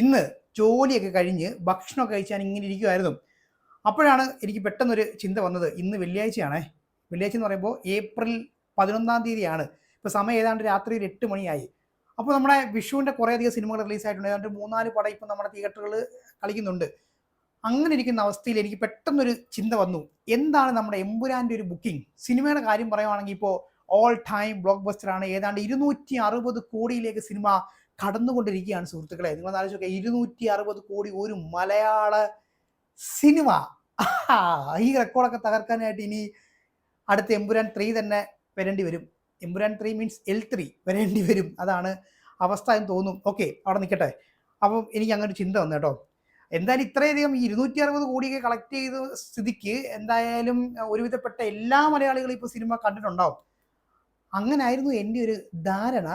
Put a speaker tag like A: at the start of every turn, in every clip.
A: ഇന്ന് ജോലിയൊക്കെ കഴിഞ്ഞ് ഭക്ഷണമൊക്കെ കഴിച്ച് ഞാൻ ഇങ്ങനെ ഇരിക്കുമായിരുന്നു. അപ്പോഴാണ് എനിക്ക് പെട്ടെന്നൊരു ചിന്ത വന്നത്. ഇന്ന് വെള്ളിയാഴ്ചയാണേ. വെള്ളിയാഴ്ച എന്ന് പറയുമ്പോൾ ഏപ്രിൽ 11-ാം തീയതിയാണ്. ഇപ്പോൾ സമയം ഏതാണ്ട് രാത്രി ഒരു 8 മണിയായി. അപ്പോൾ നമ്മുടെ വിഷുവിൻ്റെ കുറേയധികം സിനിമകൾ റിലീസായിട്ടുണ്ട്. ഏതാണ്ട് 3-4 പടം ഇപ്പോൾ നമ്മുടെ തിയേറ്ററുകളിൽ കളിക്കുന്നുണ്ട്. അങ്ങനെ ഇരിക്കുന്ന അവസ്ഥയിൽ എനിക്ക് പെട്ടെന്നൊരു ചിന്ത വന്നു. എന്താണ് നമ്മുടെ എമ്പുരാൻ്റെ ഒരു ബുക്കിംഗ്? സിനിമയുടെ കാര്യം പറയുവാണെങ്കിൽ ഇപ്പോൾ ഓൾ ടൈം ബ്ലോക്ക് ബസ്റ്ററാണ്. ഏതാണ്ട് 260 കോടിയിലേക്ക് സിനിമ കടന്നുകൊണ്ടിരിക്കുകയാണ് സുഹൃത്തുക്കളെ. നിങ്ങളൊന്ന് ആലോചിച്ച് നോക്കിയേ, 260 കോടി ഒരു മലയാള സിനിമ. ഈ റെക്കോർഡൊക്കെ തകർക്കാനായിട്ട് ഇനി അടുത്ത എമ്പുരാൻ 3 തന്നെ വരേണ്ടി വരും. എമ്പുരാൻ 3 മീൻസ് L3 വരേണ്ടി വരും. അതാണ് അവസ്ഥ എന്ന് തോന്നും. ഓക്കെ, അവിടെ നിൽക്കട്ടെ. അപ്പം എനിക്ക് അങ്ങനെ ഒരു ചിന്ത വന്നു കേട്ടോ. എന്തായാലും ഇത്രയധികം ഈ 260 കോടിയൊക്കെ കളക്ട് ചെയ്ത സ്ഥിതിക്ക് എന്തായാലും ഒരുവിധപ്പെട്ട എല്ലാ മലയാളികളും ഇപ്പോൾ സിനിമ കണ്ടിട്ടുണ്ടാവും. അങ്ങനായിരുന്നു എൻ്റെ ഒരു ധാരണ.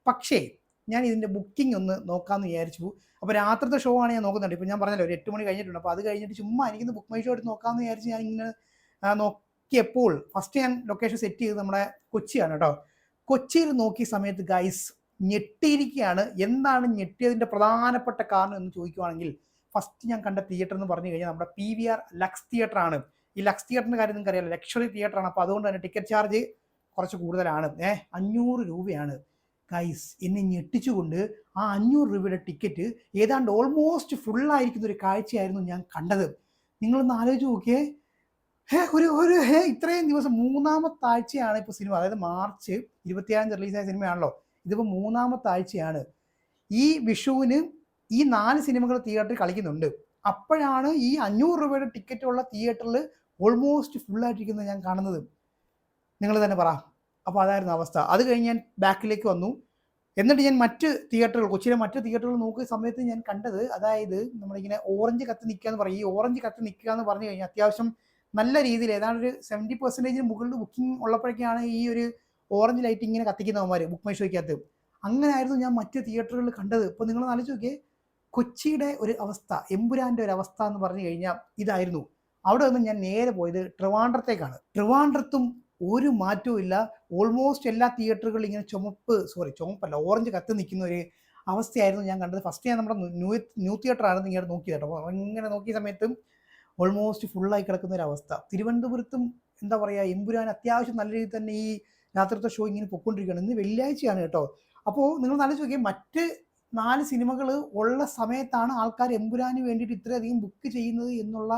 A: പക്ഷേ ഞാൻ ഇതിൻ്റെ ബുക്കിംഗ് ഒന്ന് നോക്കാമെന്ന് വിചാരിച്ചു. അപ്പോൾ രാത്രിത്തെ ഷോ ആണ് ഞാൻ നോക്കുന്നുണ്ട്. ഇപ്പോൾ ഞാൻ പറഞ്ഞല്ലോ ഒരു 8 മണി കഴിഞ്ഞിട്ടുണ്ട്. അപ്പോൾ അത് കഴിഞ്ഞിട്ട് ചുമ്മാ എനിക്കിന്ന് ബുക്ക് മൈ ഷോ എടുത്ത് നോക്കാമെന്ന് വിചാരിച്ച് ഞാൻ ഇങ്ങനെ നോക്കിയപ്പോൾ ഫസ്റ്റ് ഞാൻ ലൊക്കേഷൻ സെറ്റ് ചെയ്ത് നമ്മുടെ കൊച്ചിയാണ് കേട്ടോ. കൊച്ചിയിൽ നോക്കിയ സമയത്ത് ഗൈസ് ഞെട്ടിയിരിക്കുകയാണ്. എന്താണ് ഞെട്ടിയതിൻ്റെ പ്രധാനപ്പെട്ട കാരണം എന്ന് ചോദിക്കുവാണെങ്കിൽ, ഫസ്റ്റ് ഞാൻ കണ്ട തിയേറ്റർ എന്ന് പറഞ്ഞു കഴിഞ്ഞാൽ നമ്മുടെ PVR ലക്സ് തിയേറ്റർ ആണ്. ഈ ലക്സ് തിയേറ്ററിൻ്റെ കാര്യം നിങ്ങൾക്ക് അറിയാമല്ലോ, ലക്ഷറി തിയേറ്റർ ആണ്. അപ്പോൾ അതുകൊണ്ട് തന്നെ ടിക്കറ്റ് ചാർജ് കുറച്ച് കൂടുതലാണ്. 500 രൂപയാണ് ഗൈസ്. എന്നെ ഞെട്ടിച്ചുകൊണ്ട് ആ 500 രൂപയുടെ ടിക്കറ്റ് ഏതാണ്ട് ഓൾമോസ്റ്റ് ഫുള്ളായിരിക്കുന്ന ഒരു കാഴ്ചയായിരുന്നു ഞാൻ കണ്ടത്. നിങ്ങളൊന്ന് ആലോചിച്ച് നോക്കിയേ. ഇത്രയും ദിവസം 3-ാമത്തെ ആഴ്ചയാണ് ഇപ്പോൾ സിനിമ. അതായത് മാർച്ച് 26 റിലീസായ സിനിമയാണല്ലോ. ഇതിപ്പോൾ 3-ാമത്തെ ആഴ്ചയാണ്. ഈ വിഷുവിന് ഈ 4 സിനിമകൾ തിയേറ്ററിൽ കളിക്കുന്നുണ്ട്. അപ്പോഴാണ് ഈ 500 രൂപയുടെ ടിക്കറ്റുള്ള തിയേറ്ററിൽ ഓൾമോസ്റ്റ് ഫുള്ളായിട്ടിരിക്കുന്നത് ഞാൻ കാണുന്നത്. നിങ്ങൾ തന്നെ പറ. അപ്പോൾ അതായിരുന്നു അവസ്ഥ. അത് കഴിഞ്ഞ് ഞാൻ ബാക്കിലേക്ക് വന്നു. എന്നിട്ട് ഞാൻ മറ്റ് തിയേറ്ററുകൾ, കൊച്ചിയിലെ മറ്റ് തിയേറ്ററുകൾ നോക്കിയ സമയത്ത് ഞാൻ കണ്ടത്, അതായത് നമ്മളിങ്ങനെ ഓറഞ്ച് കത്തി നിൽക്കുക എന്ന് പറയും. ഈ ഓറഞ്ച് കത്തി നിൽക്കുക എന്ന് പറഞ്ഞു കഴിഞ്ഞാൽ അത്യാവശ്യം നല്ല രീതിയിൽ ഏതാണ്ട് ഒരു 70% മുകളിൽ ബുക്കിംഗ് ഉള്ളപ്പോഴേക്കാണ് ഈ ഒരു ഓറഞ്ച് ലൈറ്റ് ഇങ്ങനെ കത്തിക്കുന്നവന്മാർ ബുക്ക് മൈ ഷോയ്ക്കകത്ത്. അങ്ങനെയായിരുന്നു ഞാൻ മറ്റ് തിയേറ്ററുകളിൽ കണ്ടത്. ഇപ്പോൾ നിങ്ങൾ ആലോചിച്ച് നോക്കിയേ, കൊച്ചിയുടെ ഒരു അവസ്ഥ, എമ്പുരാൻ്റെ ഒരു അവസ്ഥ എന്ന് പറഞ്ഞു കഴിഞ്ഞാൽ ഇതായിരുന്നു. അവിടെ നിന്ന് ഞാൻ നേരെ പോയത് ട്രിവാൻഡ്രത്തേക്കാണ്. ട്രിവാൻഡ്രത്തും ഒരു മാറ്റവും ഇല്ല. ഓൾമോസ്റ്റ് എല്ലാ തിയേറ്ററുകളിലും ഇങ്ങനെ ചുമപ്പല്ല, ഓറഞ്ച് കത്തി നിൽക്കുന്ന ഒരു അവസ്ഥയായിരുന്നു ഞാൻ കണ്ടത്. ഫസ്റ്റ് ഞാൻ നമ്മുടെ ന്യൂ തിയേറ്ററാണെന്ന് ഇങ്ങനെ നോക്കി കേട്ടോ. അങ്ങനെ നോക്കിയ സമയത്തും ഓൾമോസ്റ്റ് ഫുള്ളായി കിടക്കുന്ന ഒരു അവസ്ഥ. തിരുവനന്തപുരത്തും എന്താ പറയുക, എമ്പുരാൻ അത്യാവശ്യം നല്ല രീതിയിൽ തന്നെ ഈ രാത്രിത്തെ ഷോ ഇങ്ങനെ പൊയ്ക്കൊണ്ടിരിക്കുകയാണ്. ഇന്ന് വെള്ളിയാഴ്ചയാണ് കേട്ടോ. അപ്പോൾ നിങ്ങൾ ആലോചിച്ച് നോക്കിയാൽ മറ്റ് 4 സിനിമകൾ ഉള്ള സമയത്താണ് ആൾക്കാർ എമ്പുരാന് വേണ്ടിയിട്ട് ഇത്രയധികം ബുക്ക് ചെയ്യുന്നത് എന്നുള്ള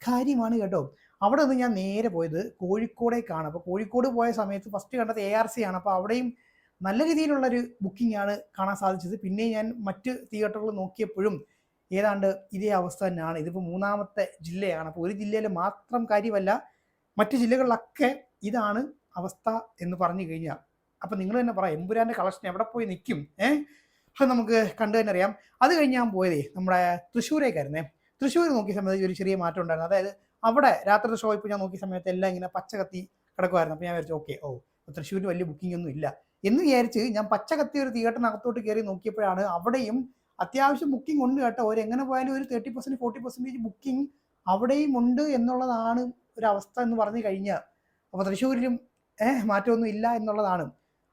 A: കാര്യമാണ് കേട്ടോ. അവിടെ നിന്ന് ഞാൻ നേരെ പോയത് കോഴിക്കോടേക്കാണ്. അപ്പോൾ കോഴിക്കോട് പോയ സമയത്ത് ഫസ്റ്റ് കണ്ടത് ARC ആണ്. അപ്പോൾ അവിടെയും നല്ല രീതിയിലുള്ളൊരു ബുക്കിംഗ് ആണ് കാണാൻ സാധിച്ചത്. പിന്നെ ഞാൻ മറ്റ് തിയേറ്ററുകൾ നോക്കിയപ്പോഴും ഏതാണ്ട് ഇതേ അവസ്ഥ തന്നെയാണ്. ഇതിപ്പോൾ 3-ാമത്തെ ജില്ലയാണ്. അപ്പോൾ ഒരു ജില്ലയിൽ മാത്രം കാര്യമല്ല, മറ്റ് ജില്ലകളിലൊക്കെ ഇതാണ് അവസ്ഥ എന്ന് പറഞ്ഞു കഴിഞ്ഞാൽ. അപ്പോൾ നിങ്ങൾ തന്നെ പറയാം, എമ്പുരാൻ്റെ കളക്ഷൻ എവിടെ പോയി നിൽക്കും? അത് നമുക്ക് കണ്ടു തന്നെ അറിയാം. അത് കഴിഞ്ഞ് ഞാൻ പോയതേ നമ്മുടെ തൃശ്ശൂരേക്കായിരുന്നേ. തൃശ്ശൂർ നോക്കിയ സമയത്ത് ഒരു ചെറിയ മാറ്റം ഉണ്ടായിരുന്നു. അതായത് അവിടെ രാത്രിയുടെ ഷോ ഇപ്പോൾ ഞാൻ നോക്കിയ സമയത്ത് എല്ലാം ഇങ്ങനെ പച്ച കത്തി കിടക്കുമായിരുന്നു. അപ്പോൾ ഞാൻ വിചാരിച്ചു ഓക്കെ, തൃശ്ശൂരിന് വലിയ ബുക്കിംഗ് ഒന്നും ഇല്ല എന്ന് വിചാരിച്ച് ഞാൻ പച്ച കത്തി ഒരു തിയേറ്ററിനകത്തോട്ട് കയറി നോക്കിയപ്പോഴാണ് അവിടെയും അത്യാവശ്യം ബുക്കിംഗ് ഉണ്ട് കേട്ടോ. എങ്ങനെ പോയാലും ഒരു 30% 40% ബുക്കിംഗ് അവിടെയും ഉണ്ട് എന്നുള്ളതാണ് ഒരു അവസ്ഥ എന്ന് പറഞ്ഞു കഴിഞ്ഞാൽ. അപ്പോൾ തൃശ്ശൂരിലും മാറ്റമൊന്നും ഇല്ല എന്നുള്ളതാണ്.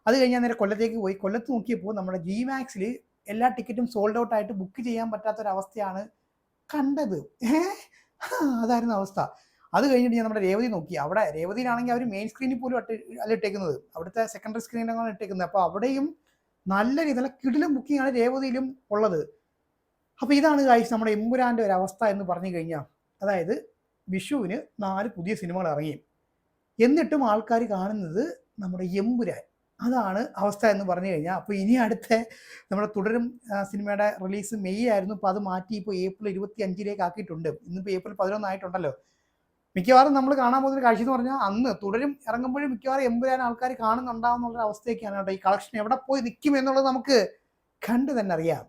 A: അത് കഴിഞ്ഞാൽ നേരെ കൊല്ലത്തേക്ക് പോയി. കൊല്ലത്ത് നോക്കിയപ്പോൾ നമ്മുടെ GMAXൽ എല്ലാ ടിക്കറ്റും സോൾഡ് ഔട്ട് ആയിട്ട് ബുക്ക് ചെയ്യാൻ പറ്റാത്തൊരവസ്ഥയാണ് കണ്ടത്. അതായിരുന്നു അവസ്ഥ. അത് കഴിഞ്ഞിട്ട് ഞാൻ നമ്മുടെ രേവതി നോക്കി. അവിടെ രേവതിയിലാണെങ്കിൽ അവർ മെയിൻ സ്ക്രീനിൽ പോലും അല്ല ഇട്ടേക്കുന്നത്, അവിടുത്തെ സെക്കൻഡറി സ്ക്രീനിലാണ് ഇട്ടേക്കുന്നത്. അപ്പോൾ അവിടെയും നല്ല രീതിയിലുള്ള കിടിലം ബുക്കിംഗ് ആണ് രേവതിയിലും ഉള്ളത്. അപ്പോൾ ഇതാണ് ഗൈസ് നമ്മുടെ എമ്പുരാൻ്റെ ഒരു അവസ്ഥ എന്ന് പറഞ്ഞു കഴിഞ്ഞാൽ. അതായത് വിഷുവിന് 4 പുതിയ സിനിമകൾ ഇറങ്ങി, എന്നിട്ടും ആൾക്കാർ കാണുന്നത് നമ്മുടെ എമ്പുരാൻ. അതാണ് അവസ്ഥ എന്ന് പറഞ്ഞു കഴിഞ്ഞാൽ. അപ്പോൾ ഇനി അടുത്ത നമ്മുടെ തുടരും സിനിമയുടെ റിലീസ് മെയ് ആയിരുന്നു. അപ്പോൾ അത് മാറ്റി ഇപ്പോൾ ഏപ്രിൽ 25 ആക്കിയിട്ടുണ്ട്. ഇന്നിപ്പോൾ ഏപ്രിൽ 11 ആയിട്ടുണ്ടല്ലോ. മിക്കവാറും നമ്മൾ കാണാൻ പോകുന്ന കാഴ്ച എന്ന് പറഞ്ഞാൽ അന്ന് തുടരും ഇറങ്ങുമ്പോഴും മിക്കവാറും എമ്പുരാൻ ആൾക്കാർ കാണുന്നുണ്ടാവുന്നുള്ള അവസ്ഥയൊക്കെയാണ് കേട്ടോ. ഈ കളക്ഷൻ എവിടെ പോയി നിൽക്കും എന്നുള്ളത് നമുക്ക് കണ്ടു തന്നെ അറിയാം.